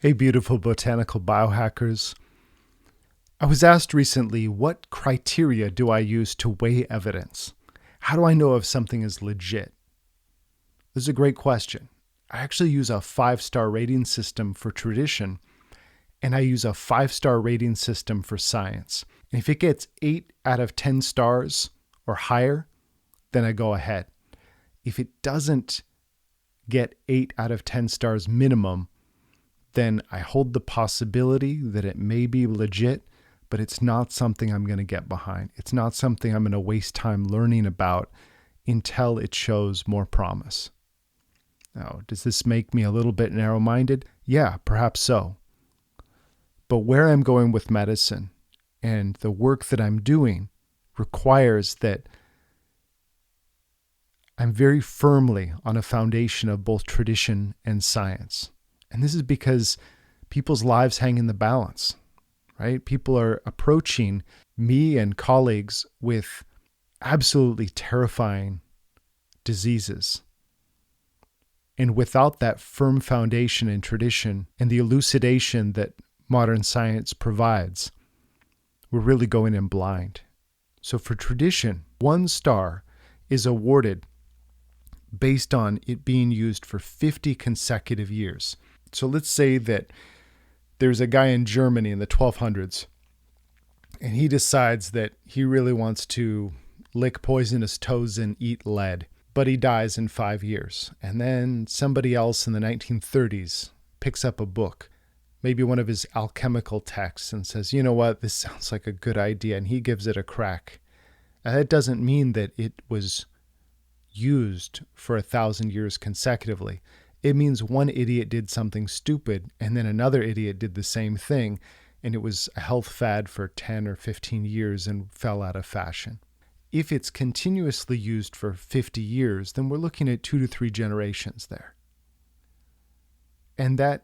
Hey, beautiful botanical biohackers. I was asked recently, what criteria do I use to weigh evidence? How do I know if something is legit? This is a great question. I actually use a 5-star rating system for tradition, and I use a 5-star rating system for science. And if it gets 8 out of 10 stars or higher, then I go ahead. If it doesn't get 8 out of 10 stars minimum, then I hold the possibility that it may be legit, but it's not something I'm going to get behind. It's not something I'm going to waste time learning about until it shows more promise. Now, does this make me a little bit narrow-minded? Yeah, perhaps so. But where I'm going with medicine and the work that I'm doing requires that I'm very firmly on a foundation of both tradition and science. And this is because people's lives hang in the balance, right? People are approaching me and colleagues with absolutely terrifying diseases. And without that firm foundation in tradition and the elucidation that modern science provides, we're really going in blind. So for tradition, 1 star is awarded based on it being used for 50 consecutive years. So let's say that there's a guy in Germany in the 1200s, and he decides that he really wants to lick poisonous toads and eat lead, but he dies in 5 years. And then somebody else in the 1930s picks up a book, maybe one of his alchemical texts, and says, you know what, this sounds like a good idea, and he gives it a crack. And that doesn't mean that it was used for 1,000 years consecutively. It means one idiot did something stupid and then another idiot did the same thing, and it was a health fad for 10 or 15 years and fell out of fashion. If it's continuously used for 50 years, then we're looking at 2 to 3 generations there. And that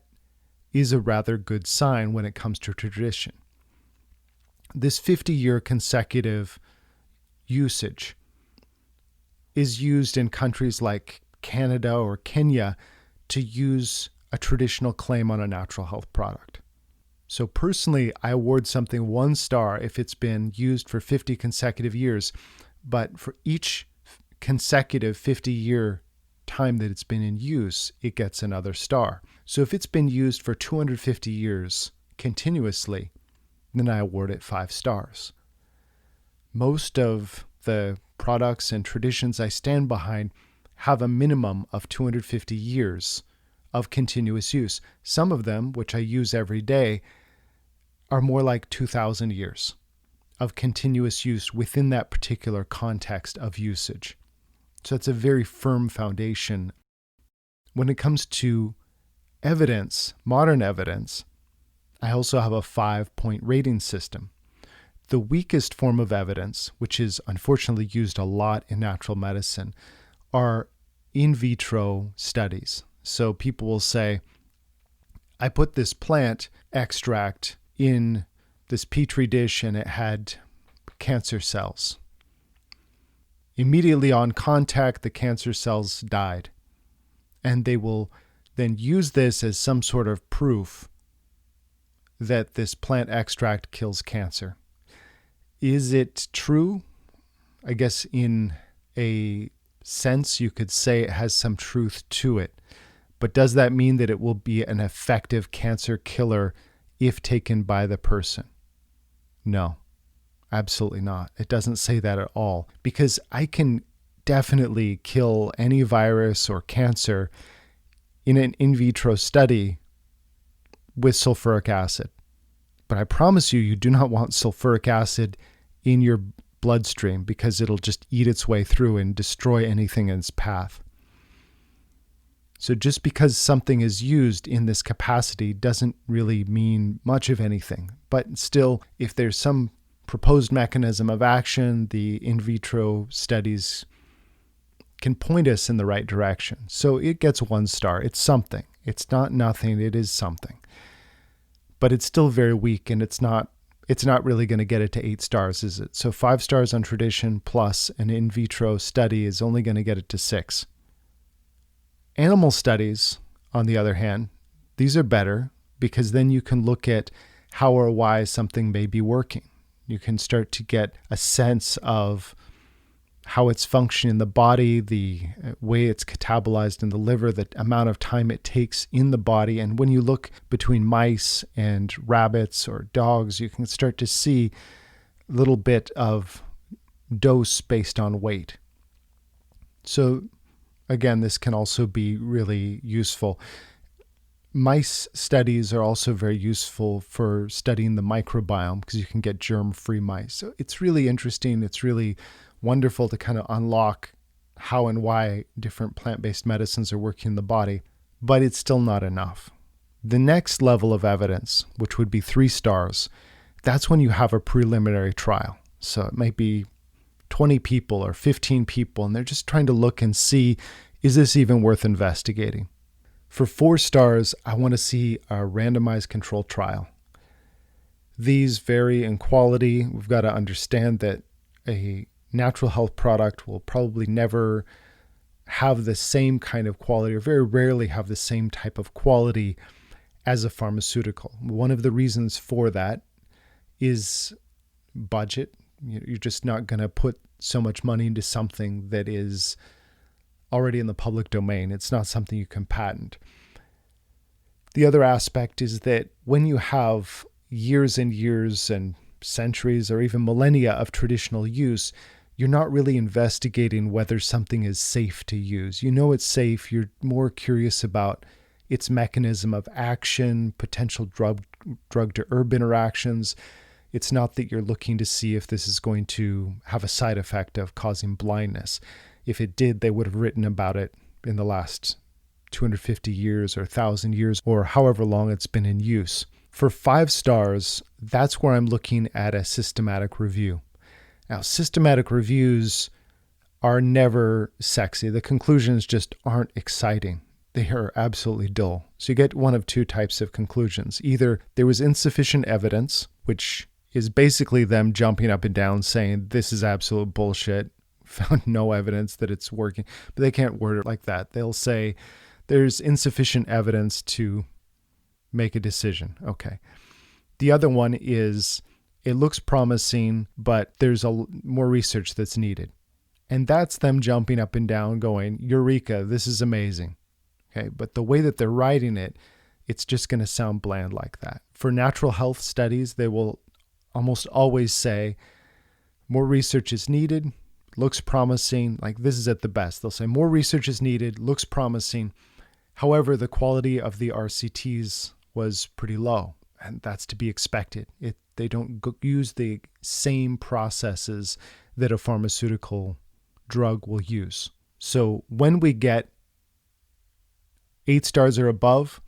is a rather good sign when it comes to tradition. This 50-year consecutive usage is used in countries like Canada or Kenya to use a traditional claim on a natural health product. So personally, I award something 1 star if it's been used for 50 consecutive years, but for each consecutive 50-year time that it's been in use, it gets another star. So if it's been used for 250 years continuously, then I award it 5 stars. Most of the products and traditions I stand behind have a minimum of 250 years of continuous use. Some of them, which I use every day, are more like 2,000 years of continuous use within that particular context of usage. So it's a very firm foundation. When it comes to evidence, modern evidence, I also have a 5-point rating system. The weakest form of evidence, which is unfortunately used a lot in natural medicine, are in vitro studies. So people will say, I put this plant extract in this petri dish and it had cancer cells. Immediately on contact, the cancer cells died. And they will then use this as some sort of proof that this plant extract kills cancer. Is it true? I guess in a sense, you could say it has some truth to it. But does that mean that it will be an effective cancer killer if taken by the person? No, absolutely not. It doesn't say that at all, because I can definitely kill any virus or cancer in an in vitro study with sulfuric acid. But I promise you, you do not want sulfuric acid in your bloodstream because it'll just eat its way through and destroy anything in its path. So just because something is used in this capacity doesn't really mean much of anything. But still, if there's some proposed mechanism of action, the in vitro studies can point us in the right direction. So it gets 1 star. It's something. It's not nothing. It is something. But it's still very weak, and it's not really going to get it to 8 stars, is it? So 5 stars on tradition plus an in vitro study is only going to get it to 6. Animal studies, on the other hand, these are better. because then you can look at how or why something may be working. You can start to get a sense of how it's functioning in the body, the way it's catabolized in the liver, the amount of time it takes in the body. And when you look between mice and rabbits or dogs, you can start to see a little bit of dose based on weight. So again, this can also be really useful. Mice studies are also very useful for studying the microbiome because you can get germ-free mice. So it's really interesting. It's really wonderful to kind of unlock how and why different plant-based medicines are working in the body, but it's still not enough. The next level of evidence, which would be 3 stars, that's when you have a preliminary trial. So it might be 20 people or 15 people, and they're just trying to look and see, is this even worth investigating? For 4 stars, I want to see a randomized controlled trial. These vary in quality. We've got to understand that a natural health product will probably never have the same kind of quality, or very rarely have the same type of quality as a pharmaceutical. One of the reasons for that is budget. You're just not going to put so much money into something that is already in the public domain. It's not something you can patent. The other aspect is that when you have years and years and centuries or even millennia of traditional use, you're not really investigating whether something is safe to use. You know it's safe. You're more curious about its mechanism of action, potential drug to herb interactions. It's not that you're looking to see if this is going to have a side effect of causing blindness. If it did, they would have written about it in the last 250 years or 1,000 years or however long it's been in use. For 5 stars, that's where I'm looking at a systematic review. Now, systematic reviews are never sexy. The conclusions just aren't exciting. They are absolutely dull. So you get one of 2 types of conclusions. Either there was insufficient evidence, which is basically them jumping up and down saying, this is absolute bullshit, found no evidence that it's working. But they can't word it like that. They'll say there's insufficient evidence to make a decision. Okay. The other one is it looks promising, but there's more research that's needed. And that's them jumping up and down going, Eureka, this is amazing. Okay. But the way that they're writing it, it's just going to sound bland like that. For natural health studies, they will almost always say more research is needed, looks promising. Like this is at the best. They'll say more research is needed, looks promising. However, the quality of the RCTs was pretty low, and that's to be expected. They don't use the same processes that a pharmaceutical drug will use. So when we get 8 stars or above,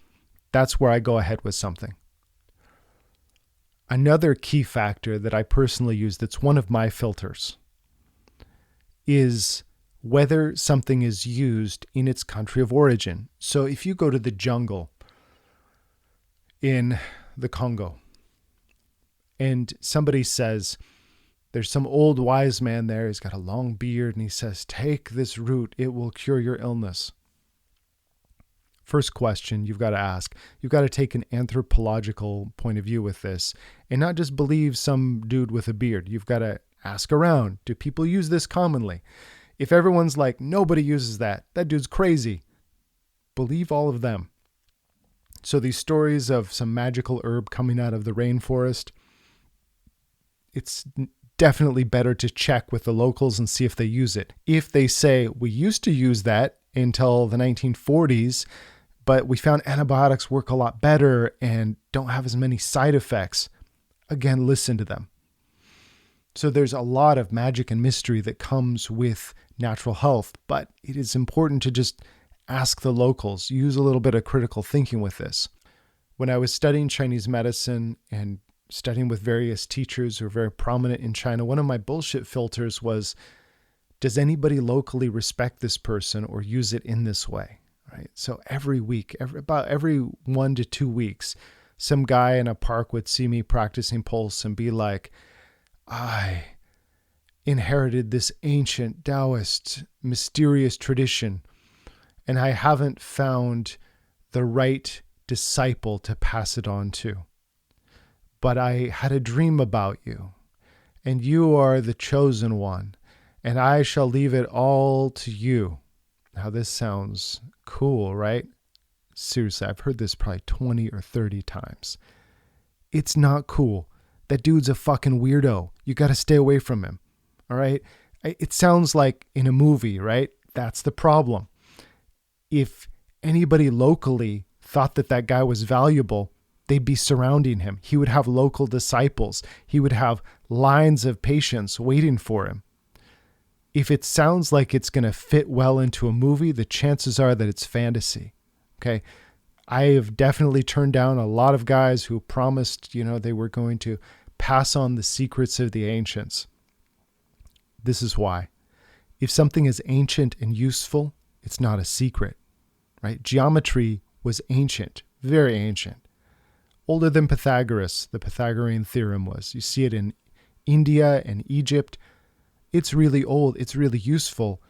that's where I go ahead with something. Another key factor that I personally use that's one of my filters is whether something is used in its country of origin. So if you go to the jungle in the Congo and somebody says, there's some old wise man there, he's got a long beard, and he says, take this root, it will cure your illness. First question you've got to ask, you've got to take an anthropological point of view with this and not just believe some dude with a beard. You've got to ask around. Do people use this commonly? If everyone's like, nobody uses that dude's crazy, believe all of them. So these stories of some magical herb coming out of the rainforest, it's definitely better to check with the locals and see if they use it. If they say, we used to use that until the 1940s, but we found antibiotics work a lot better and don't have as many side effects, again, listen to them. So there's a lot of magic and mystery that comes with natural health, but it is important to just ask the locals, use a little bit of critical thinking with this. When I was studying Chinese medicine and studying with various teachers who are very prominent in China, one of my bullshit filters was, does anybody locally respect this person or use it in this way? Right. So every week, about every 1 to 2 weeks, some guy in a park would see me practicing pulse and be like, I inherited this ancient Taoist mysterious tradition, and I haven't found the right disciple to pass it on to. But I had a dream about you, and you are the chosen one, and I shall leave it all to you. Now this sounds cool, right? Seriously, I've heard this probably 20 or 30 times. It's not cool. That dude's a fucking weirdo. You got to stay away from him. All right? It sounds like in a movie, right? That's the problem. If anybody locally thought that that guy was valuable, they'd be surrounding him. He would have local disciples. He would have lines of patients waiting for him. If it sounds like it's going to fit well into a movie, the chances are that it's fantasy. Okay? I have definitely turned down a lot of guys who promised, they were going to pass on the secrets of the ancients. This is why. If something is ancient and useful, it's not a secret, right? Geometry was ancient, very ancient. Older than Pythagoras, the Pythagorean theorem was. You see it in India and Egypt. It's really old. It's really useful.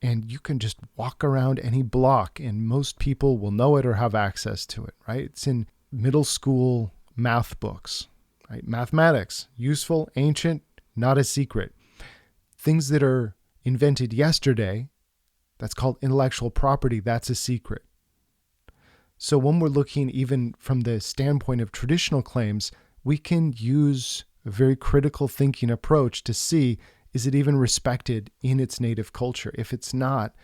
And you can just walk around any block and most people will know it or have access to it, right? It's in middle school math books, right? Mathematics, useful, ancient, not a secret. Things that are invented yesterday, that's called intellectual property, that's a secret. So when we're looking even from the standpoint of traditional claims, we can use a very critical thinking approach to see, is it even respected in its native culture? If it's not,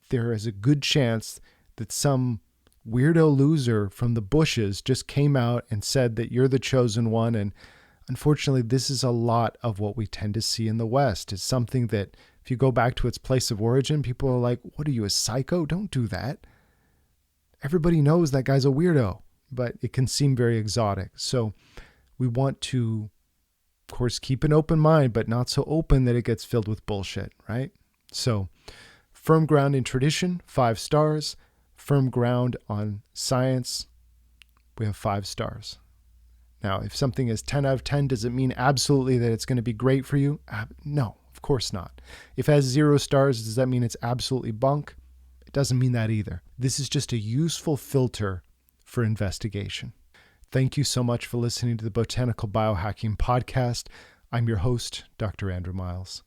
there is a good chance that some weirdo loser from the bushes just came out and said that you're the chosen one. And unfortunately, this is a lot of what we tend to see in the West. It's something that if you go back to its place of origin, people are like, what are you, a psycho? Don't do that. Everybody knows that guy's a weirdo, but it can seem very exotic. So we want to, of course, keep an open mind, but not so open that it gets filled with bullshit, right? So firm ground in tradition, 5 stars. Firm ground on science, we have 5 stars. Now, if something is 10 out of 10, does it mean absolutely that it's going to be great for you? No, of course not. If it has 0 stars, does that mean it's absolutely bunk? It doesn't mean that either. This is just a useful filter for investigation. Thank you so much for listening to the Botanical Biohacking Podcast. I'm your host, Dr. Andrew Miles.